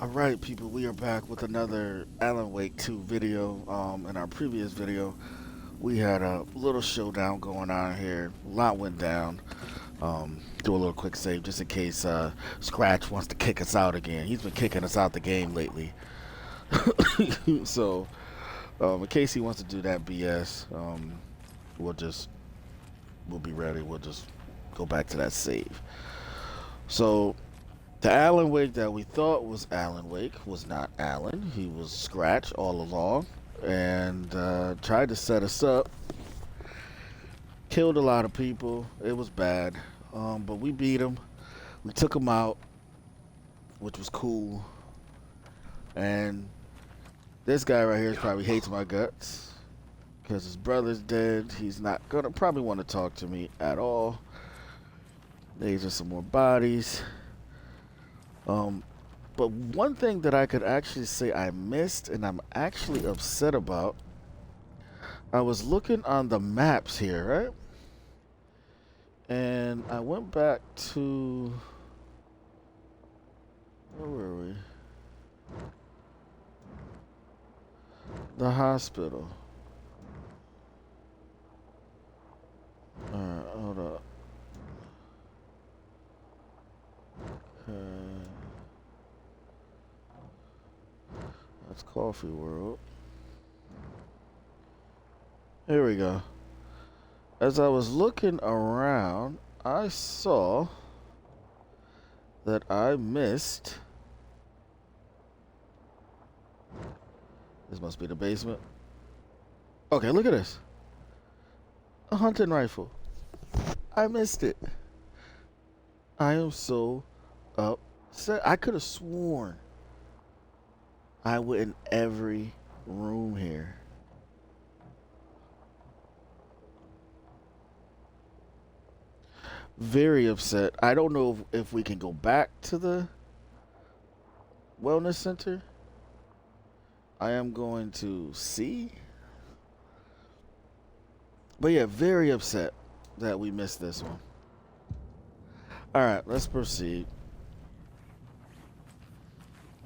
Alright people, we are back with another Alan Wake 2 video. In our previous video, we had a little showdown going on here. A lot went down. Do a little quick save just in case Scratch wants to kick us out again. He's been kicking us out the game lately. So, in case he wants to do that BS, we'll just, we'll be ready. We'll just go back to that save. So, the Alan Wake that we thought was Alan Wake was not Alan. He was Scratch all along and tried to set us up. Killed a lot of people. It was bad. But we beat him. We took him out, which was cool. And this guy right here probably hates my guts because his brother's dead. He's not going to probably want to talk to me at all. These are some more bodies. But one thing that I could actually say I missed and I'm actually upset about, I was looking on the maps here, right? And I went back to, where were we? The hospital. Alright, hold up. Okay. That's Coffee World. Here we go. As I was looking around, I saw that I missed. This must be the basement. Okay, look at this. A hunting rifle. I missed it. I am so upset. I could have sworn I went in every room here. Very upset. I don't know if we can go back to the wellness center. I am going to see. But yeah, very upset that we missed this one. Alright, let's proceed.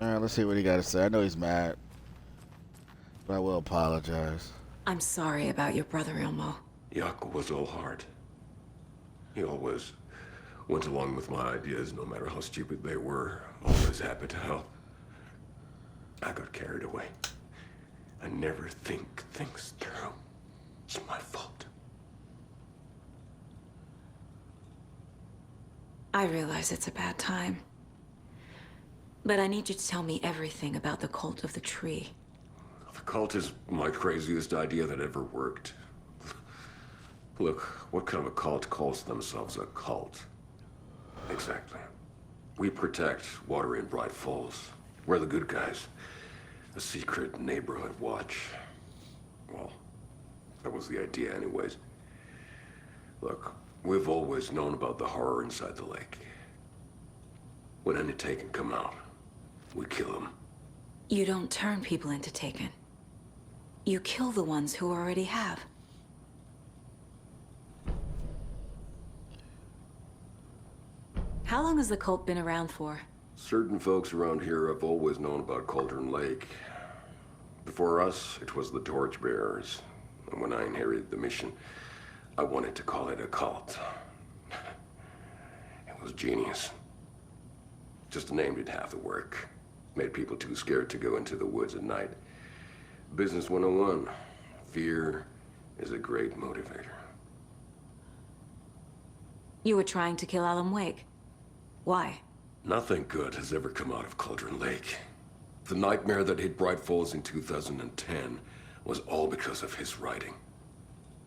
Alright, let's see what he got to say. I know he's mad, but I will apologize. I'm sorry about your brother, Ilmo. Jaco was all heart. He always went along with my ideas, no matter how stupid they were. Always happy to help. I got carried away. I never think things through. It's my fault. I realize it's a bad time. But I need you to tell me everything about the cult of the tree. The cult is my craziest idea that ever worked. Look, what kind of a cult calls themselves a cult? Exactly. We protect Water in Bright Falls. We're the good guys. A secret neighborhood watch. Well, that was the idea anyways. Look, we've always known about the horror inside the lake. When any Taken come out, we kill them. You don't turn people into Taken. You kill the ones who already have. How long has the cult been around for? Certain folks around here have always known about Cauldron Lake. Before us, it was the Torchbearers. And when I inherited the mission, I wanted to call it a cult. It was genius. Just a name did half the work. Made people too scared to go into the woods at night. Business 101. Fear is a great motivator. You were trying to kill Alan Wake. Why? Nothing good has ever come out of Cauldron Lake. The nightmare that hit Bright Falls in 2010 was all because of his writing.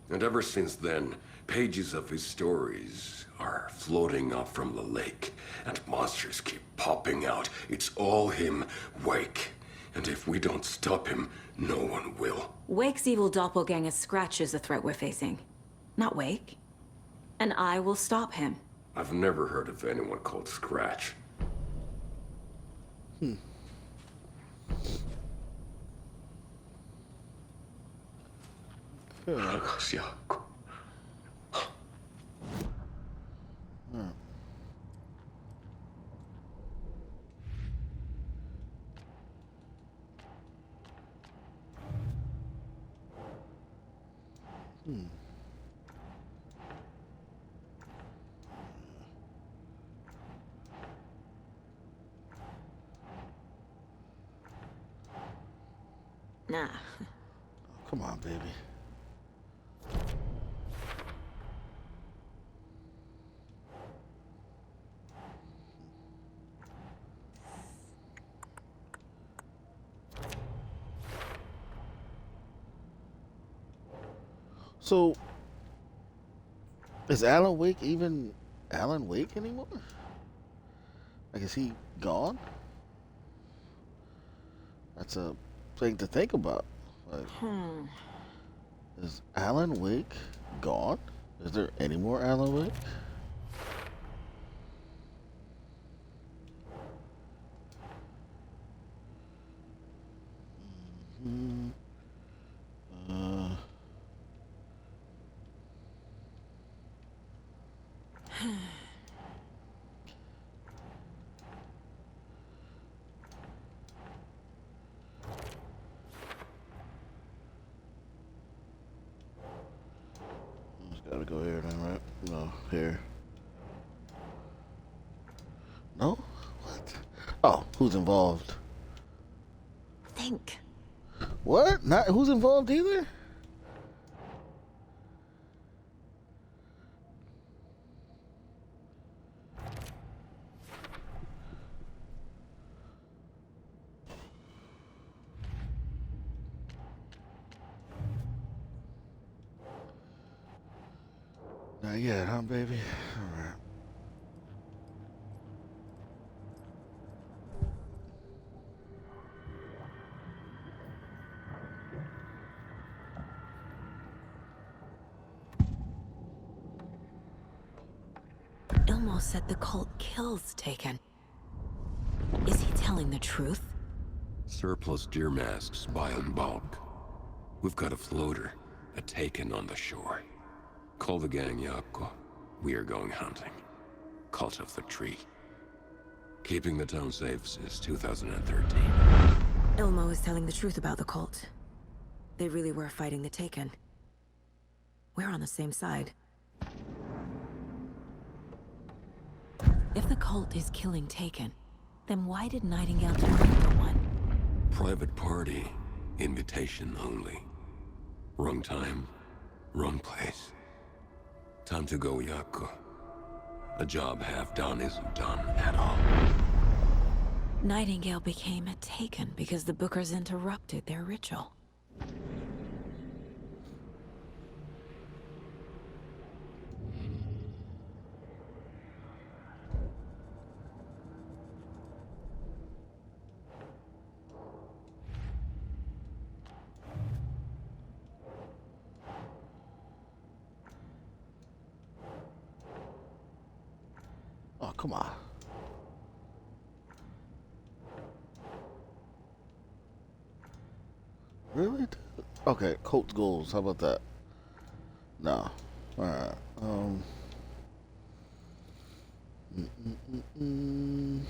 And ever since then, pages of his stories are floating up from the lake, and monsters keep popping out. It's all him, Wake. And if we don't stop him, no one will. Wake's evil doppelganger Scratch is the threat we're facing. Not Wake. And I will stop him. I've never heard of anyone called Scratch. Good. Hmm. Nah. Come on, baby. So, is Alan Wake even Alan Wake anymore? Like, is he gone? That's a thing to think about. Like, is Alan Wake gone? Is there any more Alan Wake? Hmm. Uh, just gotta go here then, right? No, here. No? What? Oh, who's involved? Think. What? Not who's involved either? Not yet, huh, baby? Alright. Ilmo said the cult kills Taken. Is he telling the truth? Surplus deer masks buy in bulk. We've got a floater, a Taken on the shore. Call the gang Yako. We are going hunting. Cult of the Tree. Keeping the town safe since 2013. Ilmo is telling the truth about the cult. They really were fighting the Taken. We're on the same side. If the cult is killing Taken, then why did Nightingale turn into one? Private party. Invitation only. Wrong time, wrong place. Time to go, Yako. A job half done isn't done at all. Nightingale became a Taken because the Bookers interrupted their ritual. Oh, come on. Really? Okay, Colts goals. How about that? No. Alright. Mm, mm, mm, mm.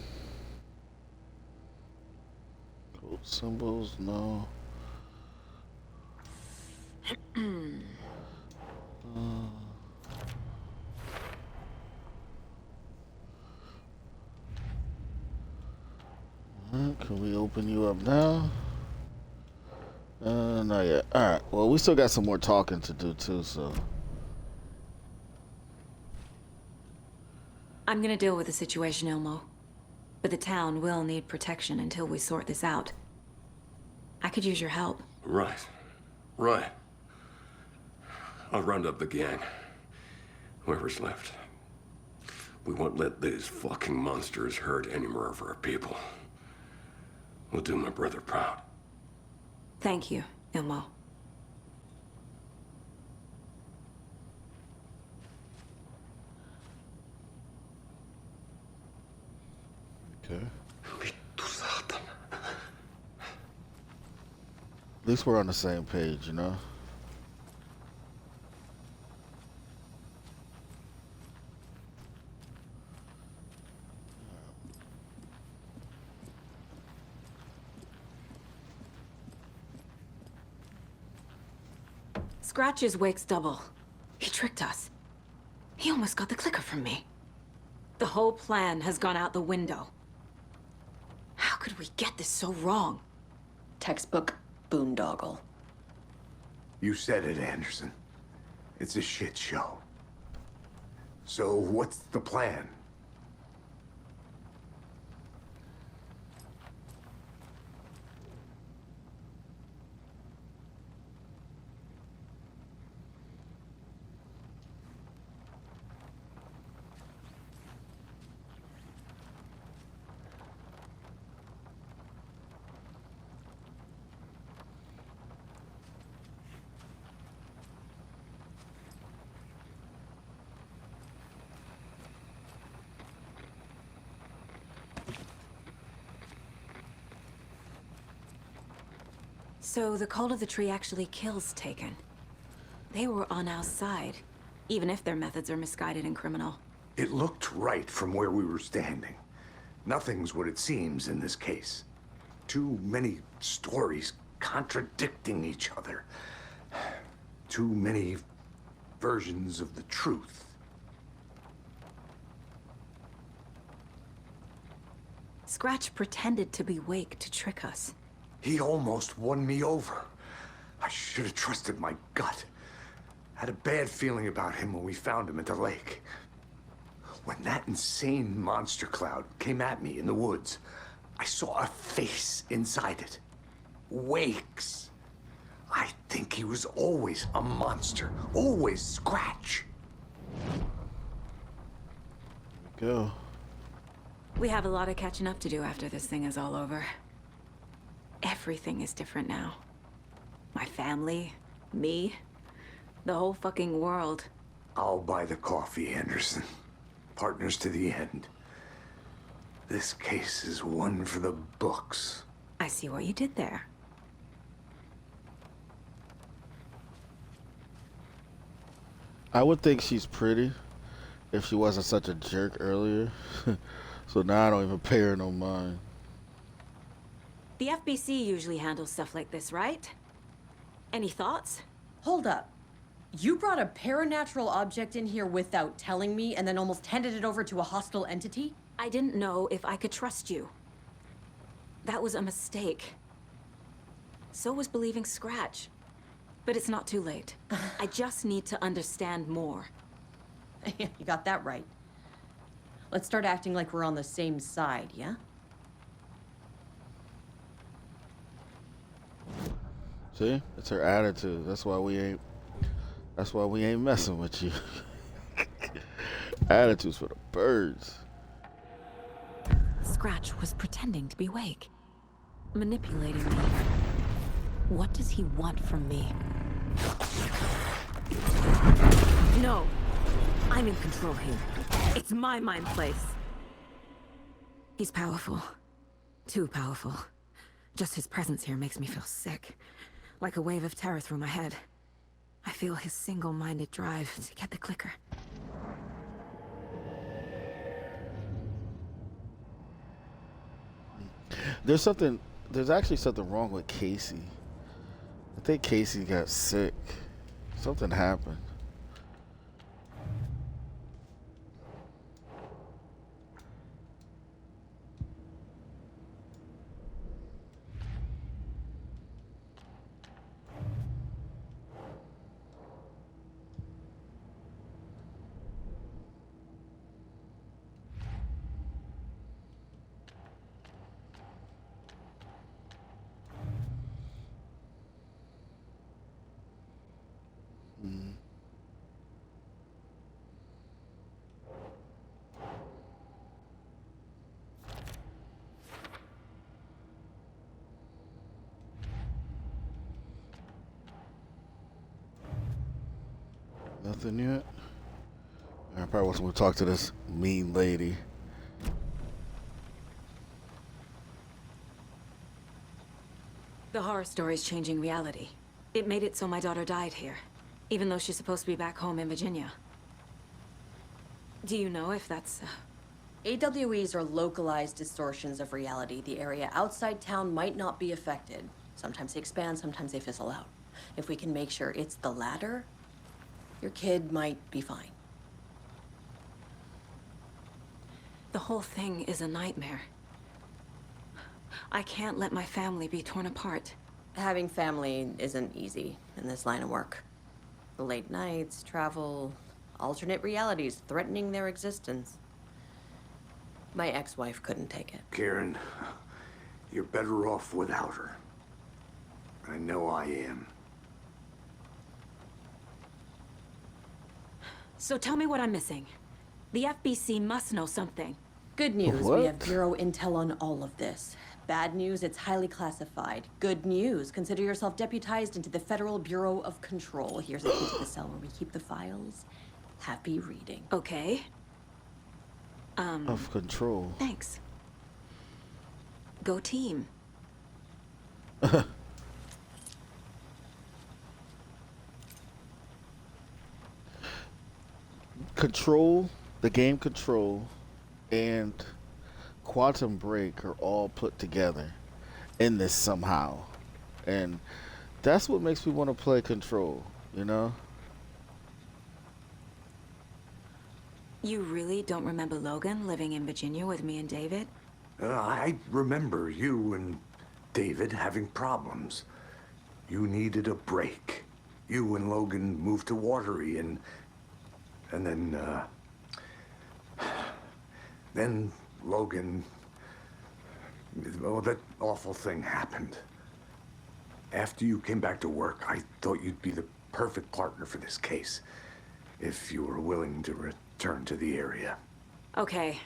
Code symbols, no. Can we open you up now? Not yet. Alright, well, we still got some more talking to do, too, so. I'm gonna deal with the situation, Ilmo. But the town will need protection until we sort this out. I could use your help. Right. Right. I'll round up the gang. Whoever's left. We won't let these fucking monsters hurt any more of our people. We'll do my brother proud. Thank you, Ilmo. Okay. At least we're on the same page, you know? Scratch's wake's double. He tricked us. He almost got the clicker from me. The whole plan has gone out the window. How could we get this so wrong? Textbook boondoggle. You said it, Anderson. It's a shit show. So what's the plan? So the cult of the tree actually kills Taken. They were on our side, even if their methods are misguided and criminal. It looked right from where we were standing. Nothing's what it seems in this case. Too many stories contradicting each other. Too many versions of the truth. Scratch pretended to be Wake to trick us. He almost won me over. I should have trusted my gut. Had a bad feeling about him when we found him at the lake. When that insane monster cloud came at me in the woods, I saw a face inside it. Wake's. I think he was always a monster. Always Scratch. Go. We have a lot of catching up to do after this thing is all over. Everything is different now. My family, me, the whole fucking world. I'll buy the coffee, Anderson. Partners to the end. This case is one for the books. I see what you did there. I would think she's pretty if she wasn't such a jerk earlier. So now I don't even pay her no mind. The FBC usually handles stuff like this, right? Any thoughts? Hold up. You brought a paranatural object in here without telling me and then almost handed it over to a hostile entity? I didn't know if I could trust you. That was a mistake. So was believing Scratch. But it's not too late. I just need to understand more. You got that right. Let's start acting like we're on the same side, yeah? See? It's her attitude. That's why we ain't messing with you. Attitudes for the birds. Scratch was pretending to be Wake. Manipulating me. What does he want from me? No! I'm in control here. It's my mind place. He's powerful. Too powerful. Just his presence here makes me feel sick. Like a wave of terror through my head. I feel his single-minded drive to get the clicker. There's actually something wrong with Casey. I think Casey got sick. Something happened. Nothing yet? I probably wasn't going to talk to this mean lady. The horror story's changing reality. It made it so my daughter died here, even though she's supposed to be back home in Virginia. Do you know if that's... AWEs are localized distortions of reality. The area outside town might not be affected. Sometimes they expand, sometimes they fizzle out. If we can make sure it's the latter, your kid might be fine. The whole thing is a nightmare. I can't let my family be torn apart. Having family isn't easy in this line of work. The late nights, travel, alternate realities threatening their existence. My ex-wife couldn't take it. Karen, you're better off without her. I know I am. So tell me what I'm missing. The FBC must know something. Good news, What? we have Bureau intel on all of this. Bad news, it's highly classified. Good news, consider yourself deputized into the Federal Bureau of Control. Here's a key to the cell where we keep the files. Happy reading. Okay. Of control. Thanks. Go team. Control, the game Control, and Quantum Break are all put together in this somehow. And that's what makes me want to play Control, you know? You really don't remember Logan living in Virginia with me and David? I remember you and David having problems. You needed a break. You and Logan moved to Watery and then Logan, well, that awful thing happened. After you came back to work, I thought you'd be the perfect partner for this case, if you were willing to return to the area. Okay.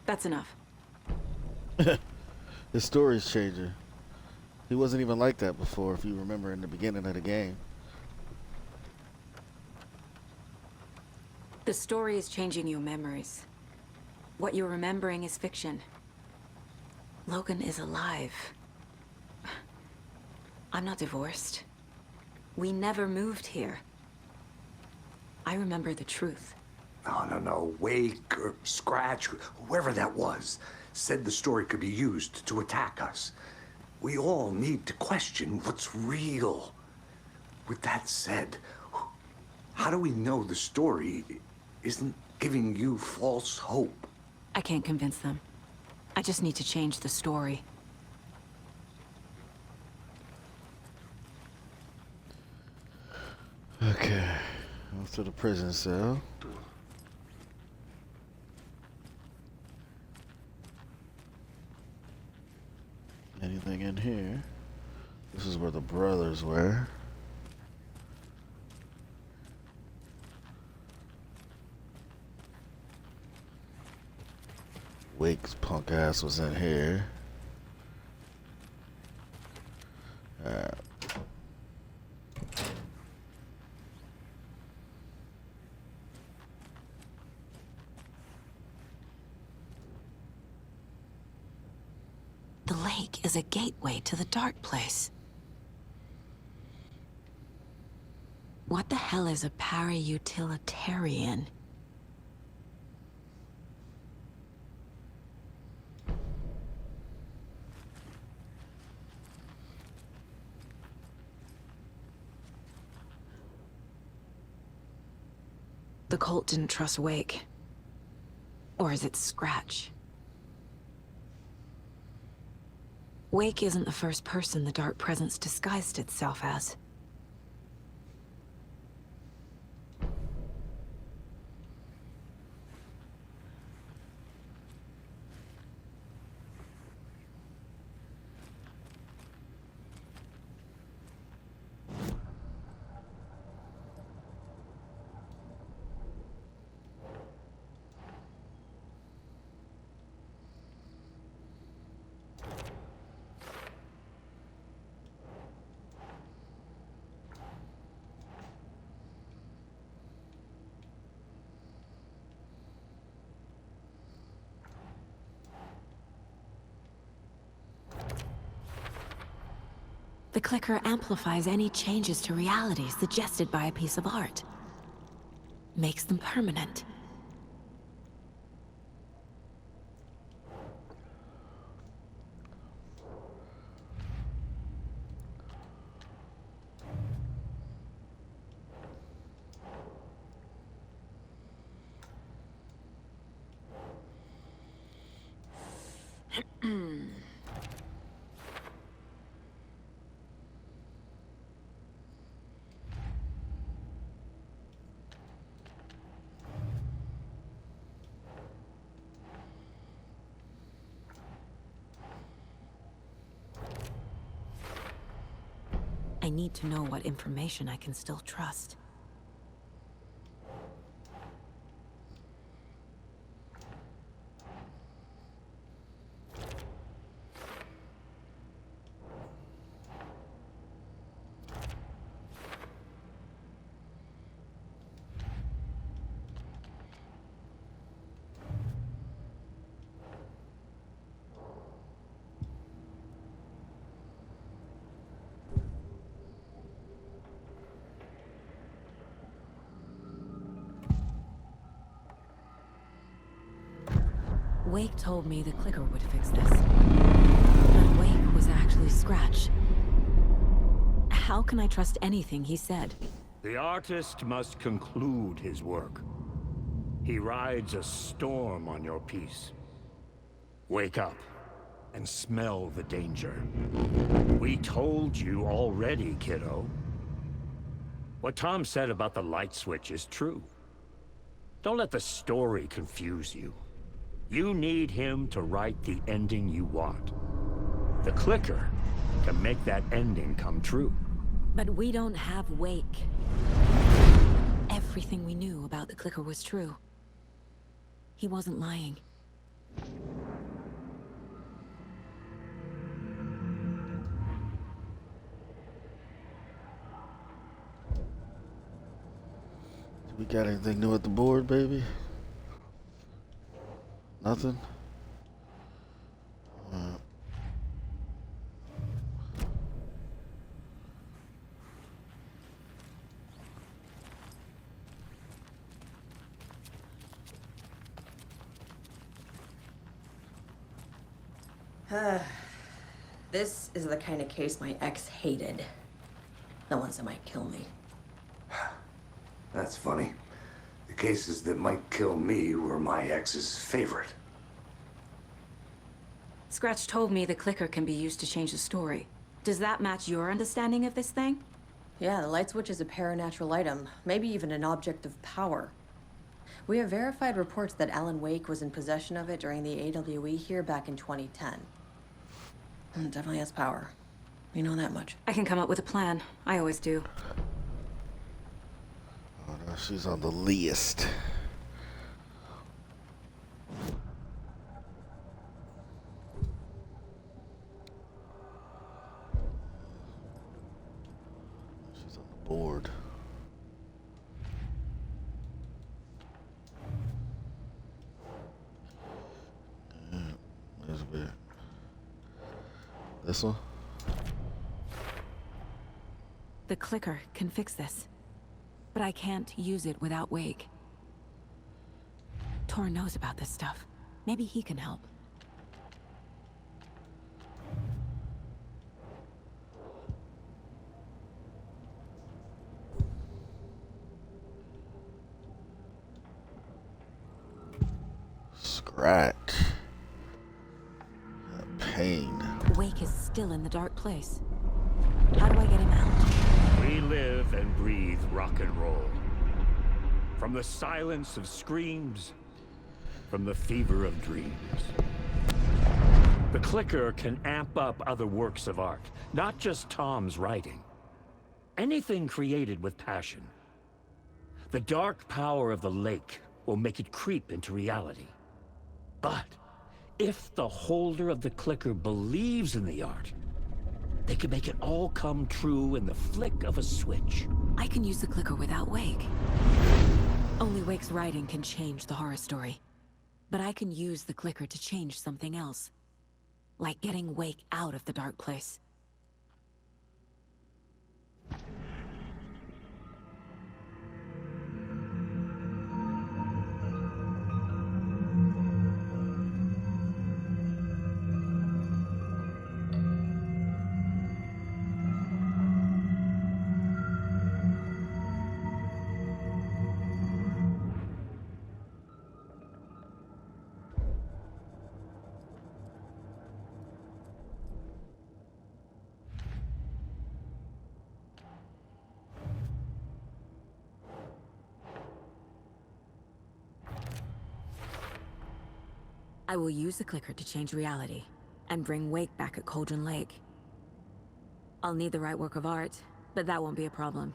That's enough. His story's changing. He wasn't even like that before, if you remember in the beginning of the game. The story is changing your memories. What you're remembering is fiction. Logan is alive. I'm not divorced. We never moved here. I remember the truth. No. Wake or Scratch, whoever that was, said the story could be used to attack us. We all need to question what's real. With that said, how do we know the story isn't giving you false hope? I can't convince them. I just need to change the story. Okay. Off to the prison cell. Anything in here? This is where the brothers were. Wake's punk ass was in here. The lake is a gateway to the dark place. What the hell is a para-utilitarian? The cult didn't trust Wake. Or is it Scratch? Wake isn't the first person the Dark Presence disguised itself as. The clicker amplifies any changes to reality suggested by a piece of art. Makes them permanent. I need to know what information I can still trust. Wake told me the clicker would fix this. But Wake was actually Scratch. How can I trust anything he said? The artist must conclude his work. He rides a storm on your piece. Wake up and smell the danger. We told you already, kiddo. What Tom said about the light switch is true. Don't let the story confuse you. You need him to write the ending you want. The clicker can make that ending come true. But we don't have Wake. Everything we knew about the clicker was true. He wasn't lying. We got anything new at the board, baby? Nothing? This is the kind of case my ex hated. The ones that might kill me. That's funny. The cases that might kill me were my ex's favorite. Scratch told me the clicker can be used to change the story. Does that match your understanding of this thing? Yeah, the light switch is a paranatural item, maybe even an object of power. We have verified reports that Alan Wake was in possession of it during the AWE here back in 2010. It definitely has power. We know that much. I can come up with a plan. I always do. Oh, no, she's on the list. She's on the board. There's a bit. This one? The clicker can fix this. But I can't use it without Wake. Tor knows about this stuff. Maybe he can help. Scratch. Pain. Wake is still in the dark place. How do I get him out? We live and breathe rock and roll. From the silence of screams, from the fever of dreams. The clicker can amp up other works of art, not just Tom's writing. Anything created with passion. The dark power of the lake will make it creep into reality. But if the holder of the clicker believes in the art, they can make it all come true in the flick of a switch. I can use the clicker without Wake. Only Wake's writing can change the horror story. But I can use the clicker to change something else. Like getting Wake out of the dark place. I will use the clicker to change reality, and bring Wake back at Cauldron Lake. I'll need the right work of art, but that won't be a problem.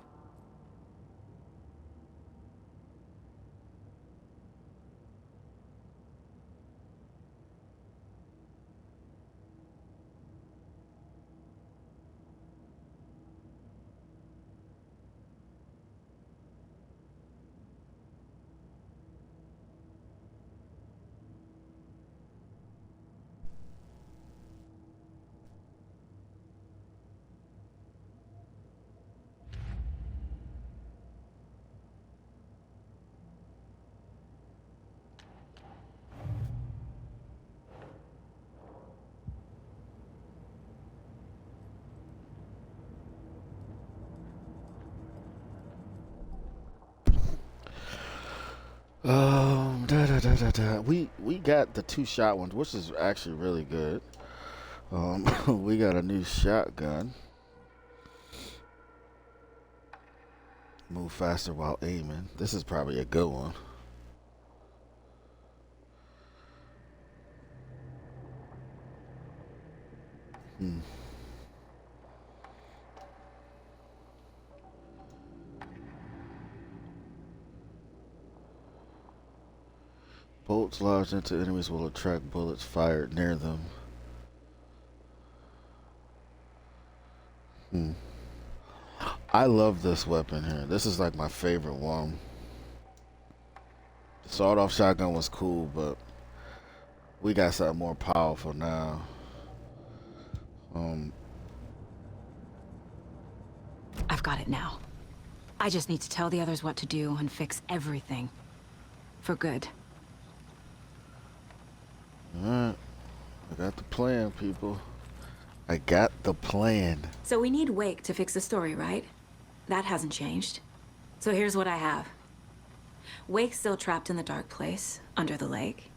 We got the 2-shot ones, which is actually really good. We got a new shotgun. Move faster while aiming. This is probably a good one. Bolts lodged into enemies will attract bullets fired near them. I love this weapon here. This is like my favorite one. The sawed-off shotgun was cool, but we got something more powerful now. I've got it now. I just need to tell the others what to do and fix everything. For good. Alright. I got the plan, people. I got the plan. So we need Wake to fix the story, right? That hasn't changed. So here's what I have. Wake's still trapped in the dark place, under the lake.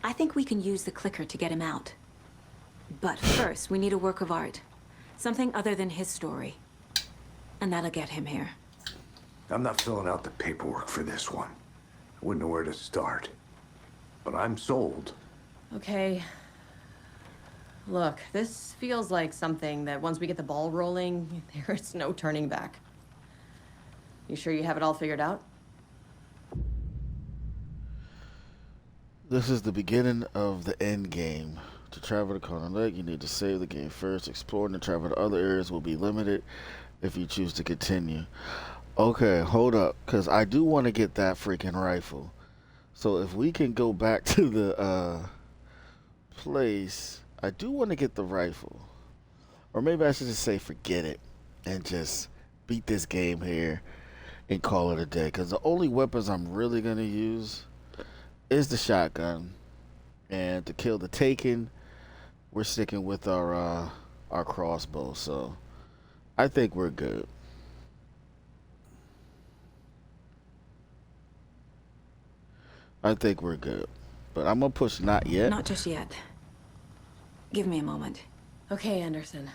I think we can use the clicker to get him out. But first, we need a work of art. Something other than his story. And that'll get him here. I'm not filling out the paperwork for this one. I wouldn't know where to start. But I'm sold. Okay. Look, this feels like something that once we get the ball rolling, there's no turning back. You sure you have it all figured out? This is the beginning of the end game. To travel to Corner Lake, you need to save the game first. Exploring and travel to other areas will be limited if you choose to continue. Okay, hold up, because I do want to get that freaking rifle. So if we can go back to the place, I do want to get the rifle. Or maybe I should just say forget it and just beat this game here and call it a day. Because the only weapons I'm really going to use is the shotgun. And to kill the Taken, we're sticking with our crossbow. So I think we're good. I think we're good. But I'm going to push not yet. Not just yet. Give me a moment. Okay, Anderson.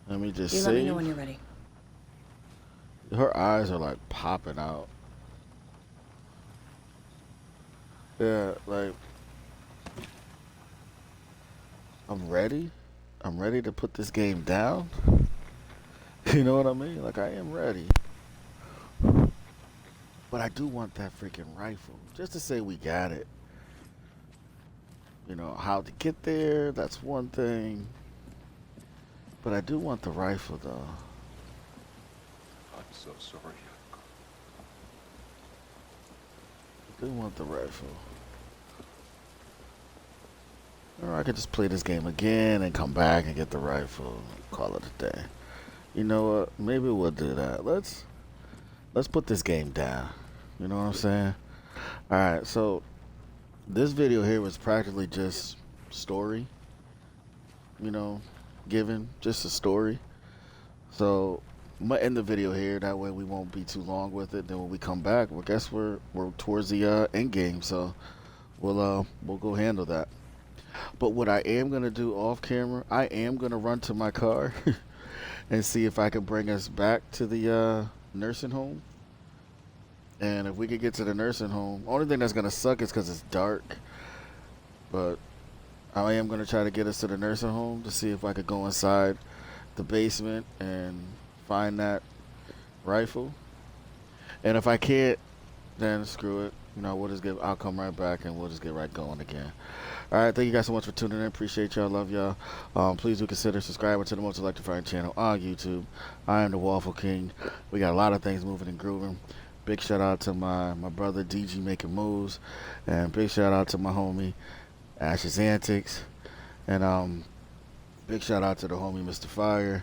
Let me just You save. let me know when you're ready. Her eyes are like popping out. Yeah, like I'm ready. I'm ready to put this game down. You know what I mean? Like I am ready. But I do want that freaking rifle. Just to say we got it. You know, how to get there, that's one thing. But I do want the rifle though. I'm so sorry. I do want the rifle. Or I could just play this game again and come back and get the rifle and call it a day. You know what? Maybe we'll do that. Let's put this game down. You know what I'm saying? Alright, so this video here was practically just story. You know, given just a story. So I'm gonna end the video here. That way we won't be too long with it. Then when we come back, well, guess we're towards the end game. So we'll go handle that. But what I am gonna do off camera, I am gonna run to my car and see if I can bring us back to the nursing home. And if we could get to the nursing home, only thing that's gonna suck is because it's dark. But I am gonna try to get us to the nursing home to see if I could go inside the basement and find that rifle. And if I can't, then screw it. You know, I'll come right back and we'll just get right going again. All right, thank you guys so much for tuning in. Appreciate y'all. Love y'all. Please do consider subscribing to the Most Electrifying channel on YouTube. I am the Waffle King. We got a lot of things moving and grooving. Big shout out to my brother DG making moves, and big shout out to my homie Ash's Antics, and big shout out to the homie Mr. Fire.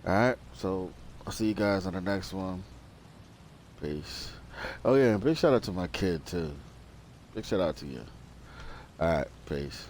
All right, so I'll see you guys on the next one. Peace. Oh yeah, and big shout out to my kid too. Big shout out to you. All right, peace.